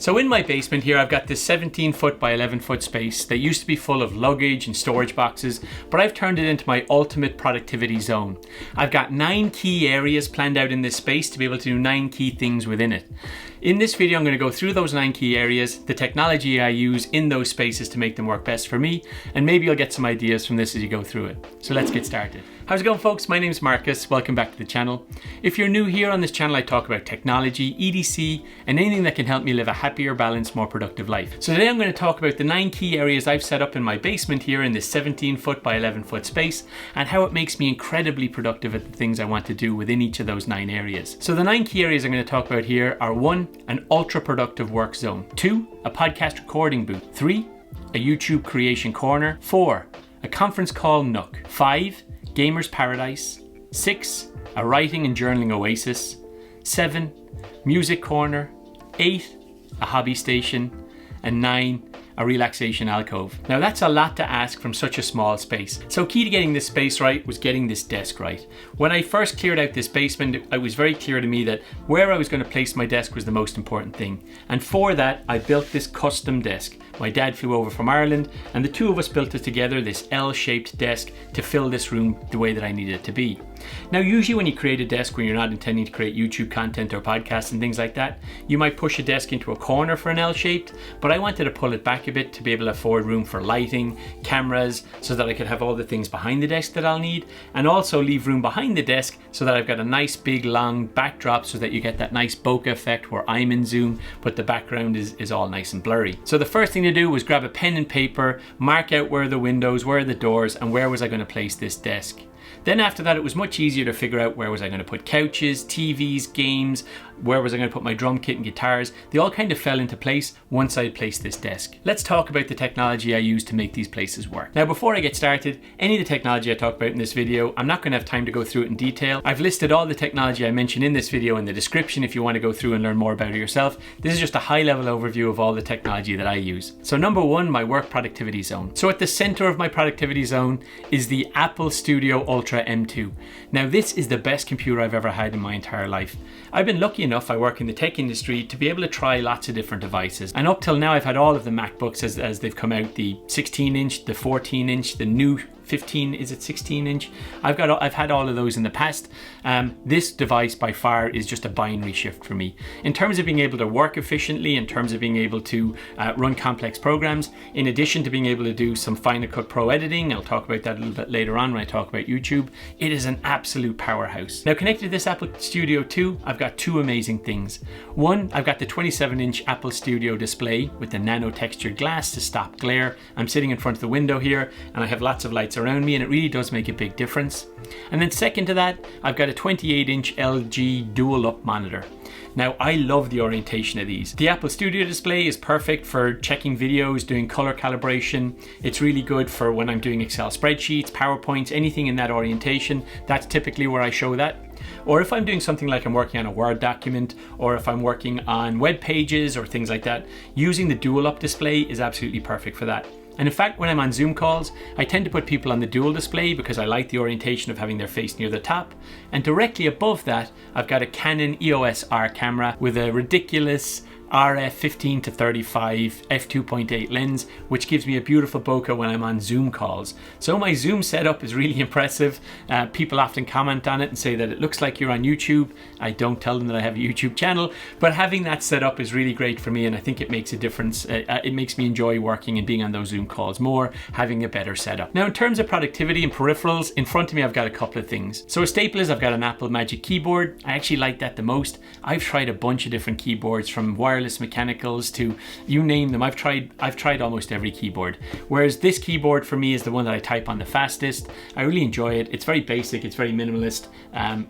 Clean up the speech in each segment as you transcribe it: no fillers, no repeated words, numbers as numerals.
So in my basement here, I've got this 17 foot by 11 foot space that used to be full of luggage and storage boxes, but I've turned it into my ultimate productivity zone. I've got 9 key areas planned out in this space to be able to do 9 key things within it. In this video, I'm going to go through those 9 key areas, the technology I use in those spaces to make them work best for me, and maybe you'll get some ideas from this as you go through it. So let's get started. How's it going, folks? My name's Marcus. Welcome back to the channel. If you're new here on this channel, I talk about technology, EDC, and anything that can help me live a happier, balanced, more productive life. So today I'm going to talk about the 9 key areas I've set up in my basement here in this 17 foot by 11 foot space, and how it makes me incredibly productive at the things I want to do within each of those 9 areas. So the 9 key areas I'm going to talk about here are 1, an ultra productive work zone, 2, a podcast recording booth, 3, a YouTube creation corner, 4, a conference call nook, 5, Gamer's Paradise, 6, a writing and journaling oasis, 7, music corner, 8, a hobby station, and 9, a relaxation alcove. Now that's a lot to ask from such a small space. So key to getting this space right was getting this desk right. When I first cleared out this basement, it was very clear to me that where I was going to place my desk was the most important thing. And for that, I built this custom desk. My dad flew over from Ireland and the two of us built it together, this L-shaped desk to fill this room the way that I needed it to be. Now, usually when you create a desk when you're not intending to create YouTube content or podcasts and things like that, you might push a desk into a corner for an L-shaped, but I wanted to pull it back a bit to be able to afford room for lighting, cameras, so that I could have all the things behind the desk that I'll need, and also leave room behind the desk so that I've got a nice big long backdrop so that you get that nice bokeh effect where I'm in zoom, but the background is all nice and blurry. So the first thing to do was grab a pen and paper, mark out where are the windows, where are the doors, and where was I going to place this desk. Then after that, it was much easier to figure out where was I going to put couches, TVs, games, where was I going to put my drum kit and guitars. They all kind of fell into place once I had placed this desk. Let's talk about the technology I use to make these places work. Now, before I get started, any of the technology I talk about in this video, I'm not going to have time to go through it in detail. I've listed all the technology I mentioned in this video in the description if you want to go through and learn more about it yourself. This is just a high-level overview of all the technology that I use. So number 1, my work productivity zone. So at the center of my productivity zone is the Apple Studio Ultra M2. Now, this is the best computer I've ever had in my entire life. I've been lucky enough, I work in the tech industry, to be able to try lots of different devices. And up till now, I've had all of the MacBooks as they've come out, the 16 inch, the 14 inch, the new 15, is it 16 inch? I've had all of those in the past. This device by far is just a binary shift for me. In terms of being able to work efficiently, in terms of being able to run complex programs, in addition to being able to do some Final Cut Pro editing, I'll talk about that a little bit later on when I talk about YouTube, it is an absolute powerhouse. Now, connected to this Apple Studio 2, I've got 2 amazing things. 1, I've got the 27 inch Apple Studio display with the nano textured glass to stop glare. I'm sitting in front of the window here and I have lots of lights around me, and it really does make a big difference. And then second to that, I've got a 28 inch LG dual up monitor. Now, I love the orientation of these. The Apple Studio display is perfect for checking videos, doing color calibration. It's really good for when I'm doing Excel spreadsheets, PowerPoints, anything in that orientation. That's typically where I show that. Or if I'm doing something like I'm working on a Word document, or if I'm working on web pages or things like that, using the dual up display is absolutely perfect for that. And in fact, when I'm on Zoom calls, I tend to put people on the dual display because I like the orientation of having their face near the top. And directly above that, I've got a Canon EOS R camera with a ridiculous RF 15 to 35 f2.8 lens, which gives me a beautiful bokeh when I'm on Zoom calls. So my Zoom setup is really impressive. People often comment on it and say that it looks like you're on YouTube. I don't tell them that I have a YouTube channel, but having that set up is really great for me, and I think it makes a difference. It makes me enjoy working and being on those Zoom calls more, having a better setup. Now, in terms of productivity and peripherals, in front of me I've got a couple of things. So a staple is I've got an Apple Magic Keyboard. I actually like that the most. I've tried a bunch of different keyboards, from wireless mechanicals to you name them. I've tried almost every keyboard, whereas this keyboard for me is the one that I type on the fastest. I really enjoy it. It's very basic, it's very minimalist,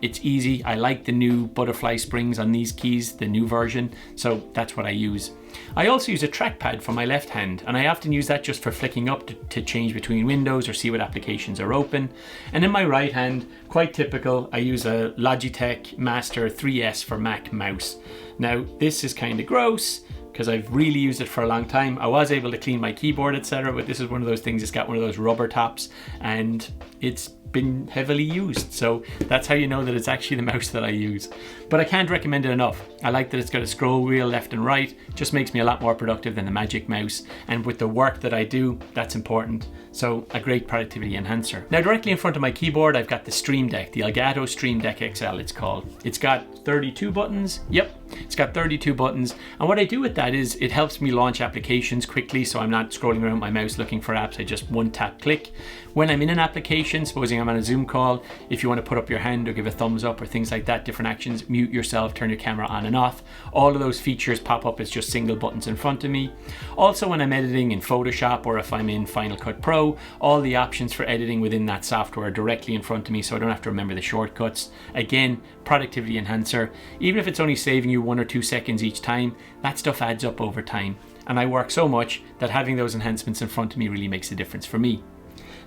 it's easy. I like the new butterfly springs on these keys, the new version, so that's what I use. I also use a trackpad for my left hand, and I often use that just for flicking up to change between windows or see what applications are open. And in my right hand, quite typical, I use a Logitech Master 3S for Mac mouse. Now, this is kind of gross because I've really used it for a long time. I was able to clean my keyboard, etc., but this is one of those things, it's got one of those rubber tops and it's been heavily used. So that's how you know that it's actually the mouse that I use. But I can't recommend it enough. I like that it's got a scroll wheel left and right. Just makes me a lot more productive than the Magic Mouse. And with the work that I do, that's important. So a great productivity enhancer. Now directly in front of my keyboard, I've got the Stream Deck, the Elgato Stream Deck XL it's called. It's got 32 buttons. Yep, it's got 32 buttons. And what I do with that is it helps me launch applications quickly, so I'm not scrolling around my mouse looking for apps. I just one tap click. When I'm in an application, supposing I'm on a Zoom call, if you want to put up your hand or give a thumbs up or things like that, different actions, mute yourself, turn your camera on and off, all of those features pop up as just single buttons in front of me. Also when I'm editing in Photoshop or if I'm in Final Cut Pro, all the options for editing within that software are directly in front of me, so I don't have to remember the shortcuts. Again, productivity enhancer. Even if it's only saving you 1 or 2 seconds each time, that stuff adds up over time. And I work so much that having those enhancements in front of me really makes a difference for me.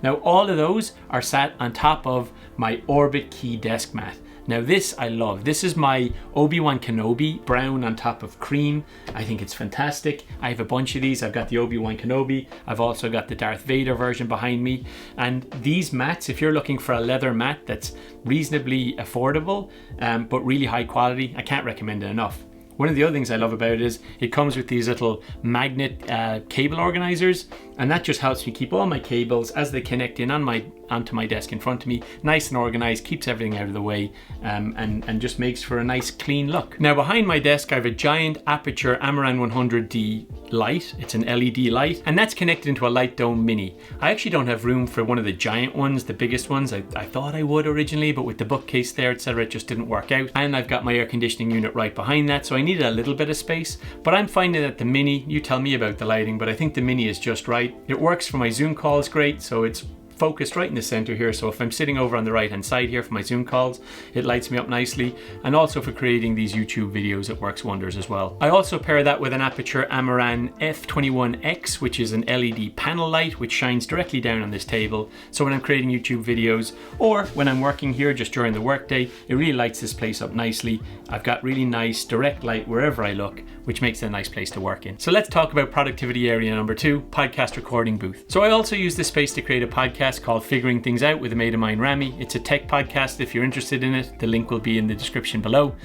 Now all of those are sat on top of my Orbit Key desk mat. Now this I love. This is my Obi-Wan Kenobi, brown on top of cream. I think it's fantastic. I have a bunch of these. I've got the Obi-Wan Kenobi. I've also got the Darth Vader version behind me. And these mats, if you're looking for a leather mat that's reasonably affordable, but really high quality, I can't recommend it enough. One of the other things I love about it is it comes with these little magnet cable organizers, and that just helps me keep all my cables as they connect in onto my desk in front of me, nice and organized, keeps everything out of the way, and just makes for a nice clean look. Now behind my desk I have a giant Aperture Amaran 100D light. It's an LED light, and that's connected into a Light Dome Mini. I actually don't have room for one of the giant ones, the biggest ones. I thought I would originally, but with the bookcase there, etc., it just didn't work out. And I've got my air conditioning unit right behind that, so I needed a little bit of space. But I'm finding that the Mini, you tell me about the lighting, but I think the Mini is just right. It works for my Zoom calls great, so it's focused right in the center here, so if I'm sitting over on the right hand side here for my Zoom calls, it lights me up nicely, and also for creating these YouTube videos it works wonders as well. I also pair that with an Aperture Amaran F21X, which is an LED panel light which shines directly down on this table, so when I'm creating YouTube videos or when I'm working here just during the workday, it really lights this place up nicely. I've got really nice direct light wherever I look, which makes it a nice place to work in. So let's talk about productivity area number 2, podcast recording booth. So I also use this space to create a podcast called Figuring Things Out with a mate of mine, Rami. It's a tech podcast. If you're interested in it, the link will be in the description below.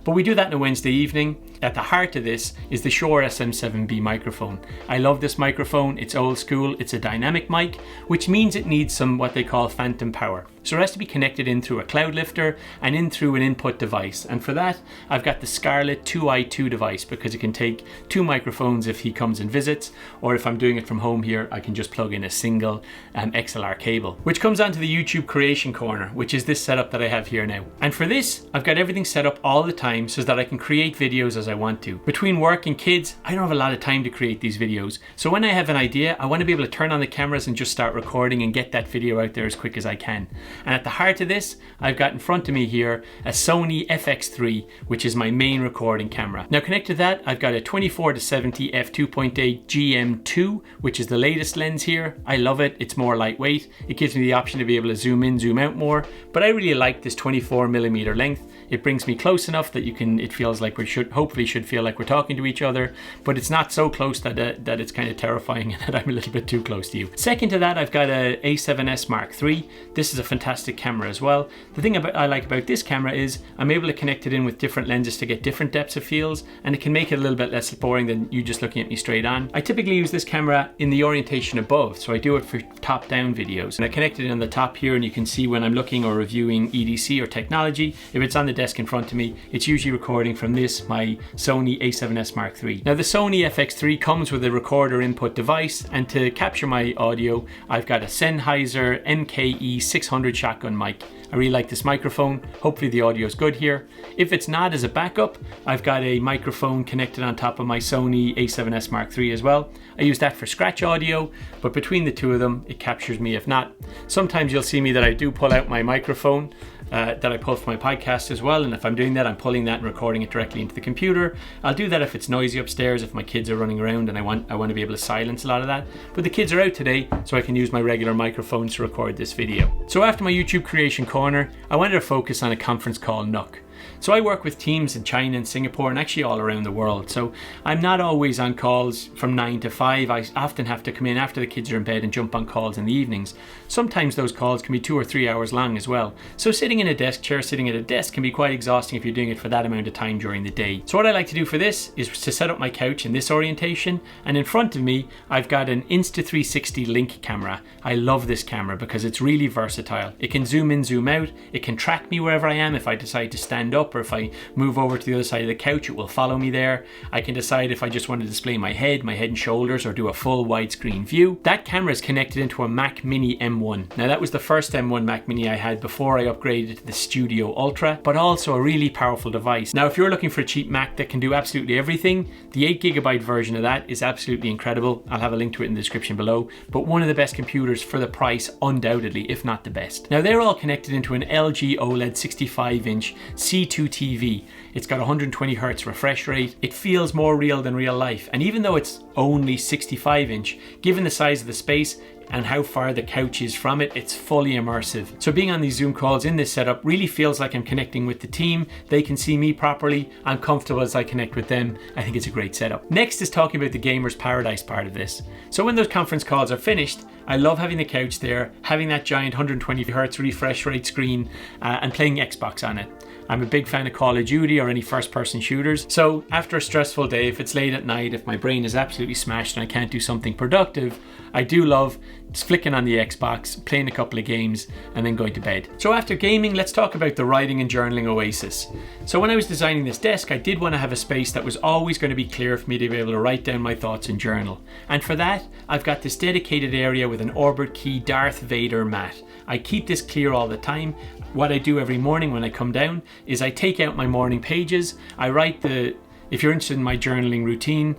But we do that on a Wednesday evening. At the heart of this is the Shure SM7B microphone. I love this microphone. It's old school. It's a dynamic mic, which means it needs some what they call phantom power. So it has to be connected in through a cloud lifter and in through an input device. And for that, I've got the Scarlett 2i2 device because it can take 2 microphones if he comes and visits, or if I'm doing it from home here, I can just plug in a single XLR cable, which comes onto the YouTube creation corner, which is this setup that I have here now. And for this, I've got everything set up all the time so that I can create videos as I want to. Between work and kids, I don't have a lot of time to create these videos. So when I have an idea, I want to be able to turn on the cameras and just start recording and get that video out there as quick as I can. And at the heart of this, I've got in front of me here a Sony FX3, which is my main recording camera. Now connected to that, I've got a 24-70 f2.8 GM2, which is the latest lens here. I love it. It's more lightweight. It gives me the option to be able to zoom in, zoom out more, but I really like this 24mm length. It brings me close enough that it feels like hopefully should feel like we're talking to each other, but it's not so close that it's kind of terrifying and that I'm a little bit too close to you. Second to that, I've got a A7S Mark III. This is a fantastic camera as well. The thing I like about this camera is I'm able to connect it in with different lenses to get different depths of fields, and it can make it a little bit less boring than you just looking at me straight on. I typically use this camera in the orientation above, so I do it for top-down videos. And I connect it on the top here, and you can see when I'm looking or reviewing EDC or technology, if it's on the desk in front of me, it's usually recording from this, my Sony A7S Mark III. Now the Sony FX3 comes with a recorder input device, and to capture my audio, I've got a Sennheiser MKE 600 shotgun mic. I really like this microphone. Hopefully the audio is good here. If it's not, as a backup, I've got a microphone connected on top of my Sony A7S Mark III as well. I use that for scratch audio, but between the two of them, it captures me. If not, sometimes you'll see me that I do pull out my microphone that I pull for my podcast as well, and if I'm doing that, I'm pulling that and recording it directly into the computer. I'll do that if it's noisy upstairs, if my kids are running around and I want to be able to silence a lot of that. But the kids are out today, so I can use my regular microphones to record this video. So after my YouTube creation corner, I wanted to focus on a conference call Nook. So I work with teams in China and Singapore and actually all around the world. So I'm not always on calls from 9 to 5. I often have to come in after the kids are in bed and jump on calls in the evenings. Sometimes those calls can be 2 or 3 hours long as well. So sitting in a desk chair, sitting at a desk can be quite exhausting if you're doing it for that amount of time during the day. So what I like to do for this is to set up my couch in this orientation, and in front of me I've got an Insta360 Link camera. I love this camera because it's really versatile. It can zoom in, zoom out. It can track me wherever I am. If I decide to stand up or if I move over to the other side of the couch, it will follow me there. I can decide if I just want to display my head and shoulders, or do a full widescreen view. That camera is connected into a Mac Mini M1. Now that was the first M1 Mac Mini I had before I upgraded to the Studio Ultra, but also a really powerful device. Now if you're looking for a cheap Mac that can do absolutely everything, the 8GB version of that is absolutely incredible. I'll have a link to it in the description below, but one of the best computers for the price, undoubtedly, if not the best. Now they're all connected into an LG OLED 65-inch C2 TV. It's got 120Hz refresh rate. It feels more real than real life, and even though it's only 65-inch, given the size of the space and how far the couch is from it, it's fully immersive. So being on these Zoom calls in this setup really feels like I'm connecting with the team. They can see me properly. I'm comfortable as I connect with them. I think it's a great setup. Next is talking about the gamer's paradise part of this. So when those conference calls are finished, I love having the couch there, having that giant 120Hz refresh rate screen, and playing Xbox on it. I'm a big fan of Call of Duty or any first-person shooters. So after a stressful day, if it's late at night, if my brain is absolutely smashed and I can't do something productive, I do love just flicking on the Xbox, playing a couple of games, and then going to bed. So after gaming, let's talk about the writing and journaling oasis. So when I was designing this desk, I did want to have a space that was always going to be clear for me to be able to write down my thoughts and journal. And for that, I've got this dedicated area with an Orbit Key Darth Vader mat. I keep this clear all the time. What I do every morning when I come down is I take out my morning pages. I write if you're interested in my journaling routine,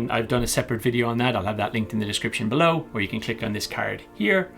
I've done a separate video on that. I'll have that linked in the description below, or you can click on this card here.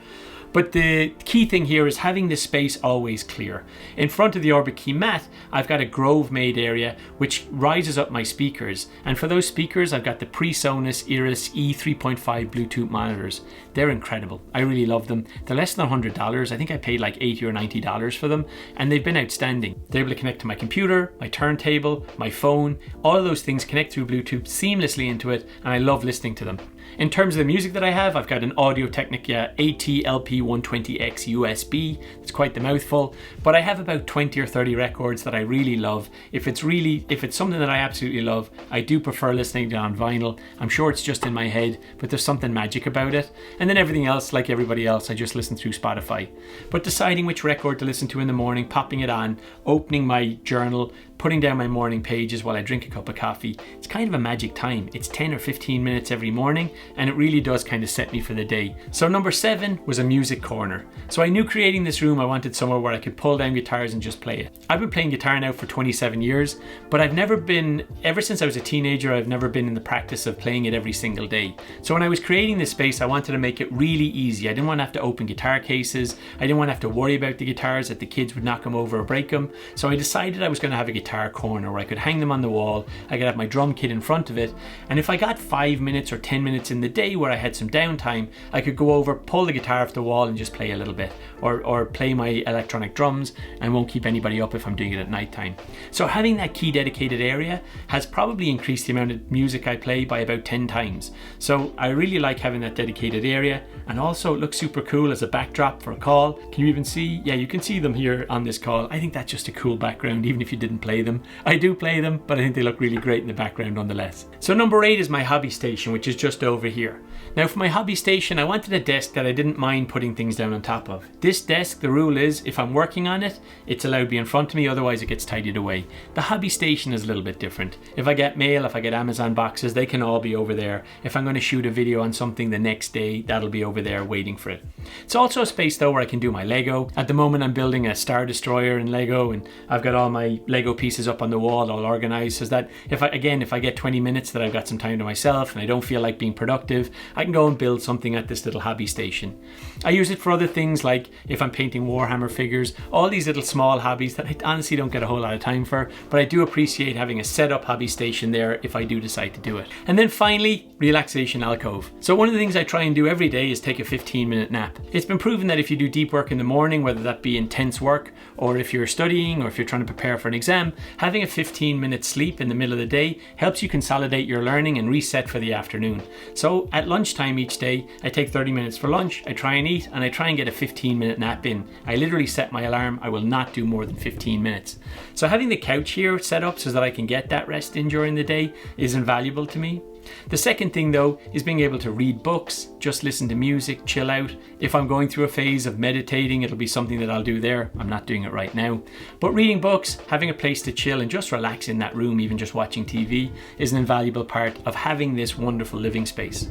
But the key thing here is having this space always clear. In front of the Orbit Key mat, I've got a Grove Made area which rises up my speakers. And for those speakers, I've got the PreSonus Iris E3.5 Bluetooth monitors. They're incredible. I really love them. They're less than $100. I think I paid like $80 or $90 for them, and they've been outstanding. They're able to connect to my computer, my turntable, my phone. All of those things connect through Bluetooth seamlessly into it, and I love listening to them. In terms of the music that I have, I've got an Audio-Technica AT-LP120X USB. It's quite the mouthful, but I have about 20 or 30 records that I really love. If it's something that I absolutely love, I do prefer listening to it on vinyl. I'm sure it's just in my head, but there's something magic about it. And then everything else, like everybody else, I just listen through Spotify. But deciding which record to listen to in the morning, popping it on, opening my journal, putting down my morning pages while I drink a cup of coffee, it's kind of a magic time. It's 10 or 15 minutes every morning, and it really does kind of set me for the day. So number 7 was a music corner. So I knew creating this room, I wanted somewhere where I could pull down guitars and just play it. I've been playing guitar now for 27 years, but ever since I was a teenager, I've never been in the practice of playing it every single day. So when I was creating this space, I wanted to make it really easy. I didn't want to have to open guitar cases. I didn't want to have to worry about the guitars, that the kids would knock them over or break them. So I decided I was going to have a guitar corner where I could hang them on the wall. I could have my drum kit in front of it, and if I got 5 minutes or 10 minutes in the day where I had some downtime, I could go over, pull the guitar off the wall and just play a little bit, or play my electronic drums, and won't keep anybody up if I'm doing it at night time. So having that key dedicated area has probably increased the amount of music I play by about 10 times. So I really like having that dedicated area, and also it looks super cool as a backdrop for a call. Can you even see? Yeah, you can see them here on this call. I think that's just a cool background, even if you didn't play them. I do play them, but I think they look really great in the background nonetheless. So number 8 is my hobby station, which is just over here. Now for my hobby station, I wanted a desk that I didn't mind putting things down on top of. This desk, the rule is, if I'm working on it, it's allowed to be in front of me, otherwise it gets tidied away. The hobby station is a little bit different. If I get mail, if I get Amazon boxes, they can all be over there. If I'm going to shoot a video on something the next day, that'll be over there waiting for it. It's also a space though where I can do my Lego. At the moment I'm building a Star Destroyer in Lego, and I've got all my Lego pieces up on the wall all organized, so that if I get 20 minutes that I've got some time to myself and I don't feel like being productive, I can go and build something at this little hobby station. I use it for other things, like if I'm painting Warhammer figures, all these little small hobbies that I honestly don't get a whole lot of time for, but I do appreciate having a set up hobby station there if I do decide to do it. And then finally, Relaxation Alcove. So one of the things I try and do every day is take a 15-minute nap. It's been proven that if you do deep work in the morning, whether that be intense work, or if you're studying, or if you're trying to prepare for an exam, having a 15-minute sleep in the middle of the day helps you consolidate your learning and reset for the afternoon. So at lunchtime each day, I take 30 minutes for lunch, I try and eat, and I try and get a 15-minute nap in. I literally set my alarm, I will not do more than 15 minutes. So having the couch here set up so that I can get that rest in during the day is invaluable to me. The second thing though is being able to read books, just listen to music, chill out. If I'm going through a phase of meditating, it'll be something that I'll do there. I'm not doing it right now. But reading books, having a place to chill and just relax in that room, even just watching TV, is an invaluable part of having this wonderful living space.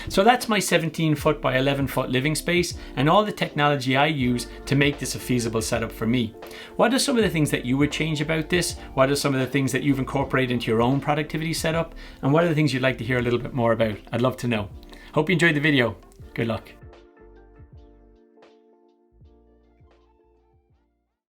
So that's my 17-foot by 11-foot living space and all the technology I use to make this a feasible setup for me. What are some of the things that you would change about this? What are some of the things that you've incorporated into your own productivity setup? And what are the things you'd like to hear a little bit more about? I'd love to know. Hope you enjoyed the video. Good luck.